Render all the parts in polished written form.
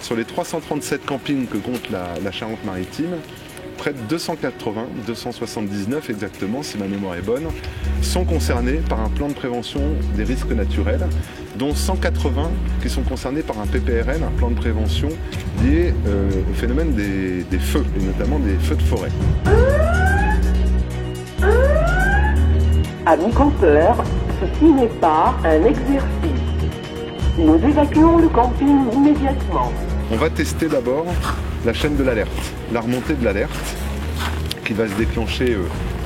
Sur les 337 campings que compte la Charente-Maritime, près de 280, 279 exactement, si ma mémoire est bonne, sont concernés par un plan de prévention des risques naturels, dont 180 qui sont concernés par un PPRN, un plan de prévention lié au phénomène des feux, et notamment des feux de forêt. Amis campeurs, ceci n'est pas un exercice. Nous évacuons le camping immédiatement. On va tester d'abord la chaîne de l'alerte, la remontée de l'alerte, qui va se déclencher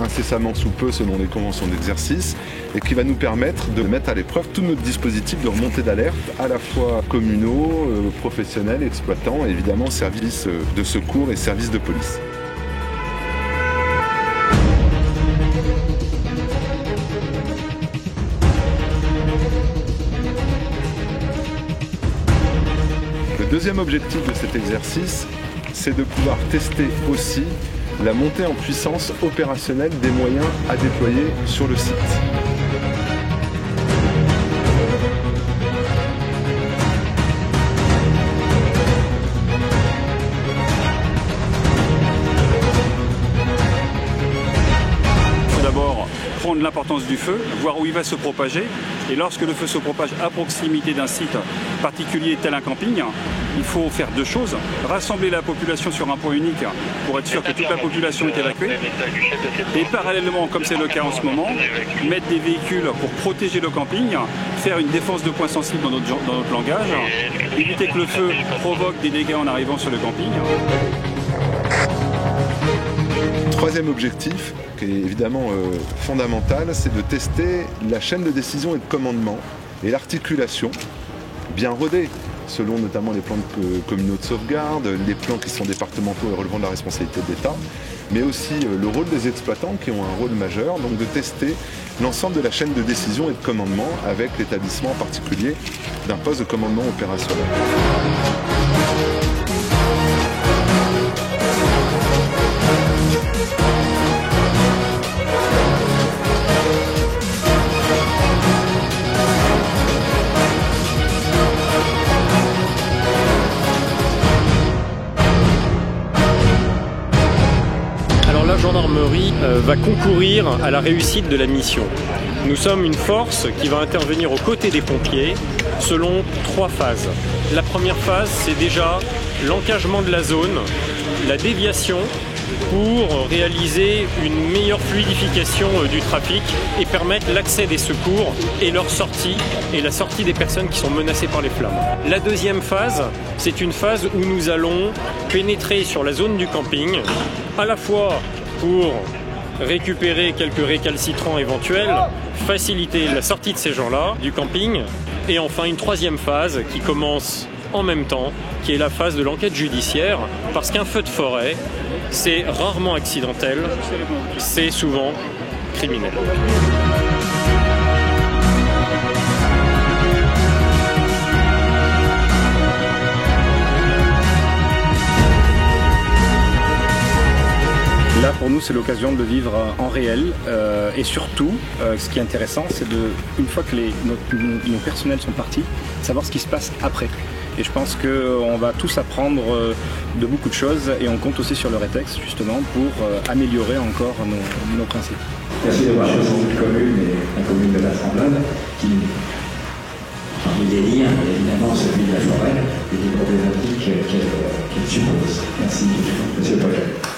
incessamment sous peu selon les conventions d'exercice et qui va nous permettre de mettre à l'épreuve tout notre dispositif de remontée d'alerte, à la fois communaux, professionnels, exploitants et évidemment services de secours et services de police. Le deuxième objectif de cet exercice, c'est de pouvoir tester aussi la montée en puissance opérationnelle des moyens à déployer sur le site. Il faut d'abord prendre l'importance du feu, voir où il va se propager. Et lorsque le feu se propage à proximité d'un site particulier tel un camping, il faut faire deux choses. Rassembler la population sur un point unique pour être sûr que toute la population est évacuée. Et parallèlement, comme c'est le cas en ce moment, mettre des véhicules pour protéger le camping, faire une défense de points sensibles dans notre langage, éviter que le feu provoque des dégâts en arrivant sur le camping. Troisième objectif, qui est évidemment fondamental, c'est de tester la chaîne de décision et de commandement et l'articulation bien rodée, selon notamment les plans communaux de sauvegarde, les plans qui sont départementaux et relevant de la responsabilité de l'État, mais aussi le rôle des exploitants qui ont un rôle majeur, donc de tester l'ensemble de la chaîne de décision et de commandement avec l'établissement en particulier d'un poste de commandement opérationnel. La gendarmerie va concourir à la réussite de la mission. Nous sommes une force qui va intervenir aux côtés des pompiers selon trois phases. La première phase, c'est déjà l'encagement de la zone, la déviation pour réaliser une meilleure fluidification du trafic et permettre l'accès des secours et leur sortie et la sortie des personnes qui sont menacées par les flammes. La deuxième phase, c'est une phase où nous allons pénétrer sur la zone du camping, à la fois pour récupérer quelques récalcitrants éventuels, faciliter la sortie de ces gens-là du camping, et enfin une troisième phase qui commence en même temps, qui est la phase de l'enquête judiciaire, parce qu'un feu de forêt, c'est rarement accidentel, c'est souvent criminel. Là, pour nous, c'est l'occasion de le vivre en réel et surtout, ce qui est intéressant, c'est une fois que nos personnels sont partis, savoir ce qui se passe après. Et je pense qu'on va tous apprendre de beaucoup de choses et on compte aussi sur le RETEX justement pour améliorer encore nos principes. Merci d'avoir choisi cette commune et la commune de la Tremblade qui, parmi les liens, évidemment, celui de la forêt et des problématiques qu'elle suppose. Merci, Monsieur le Préfet.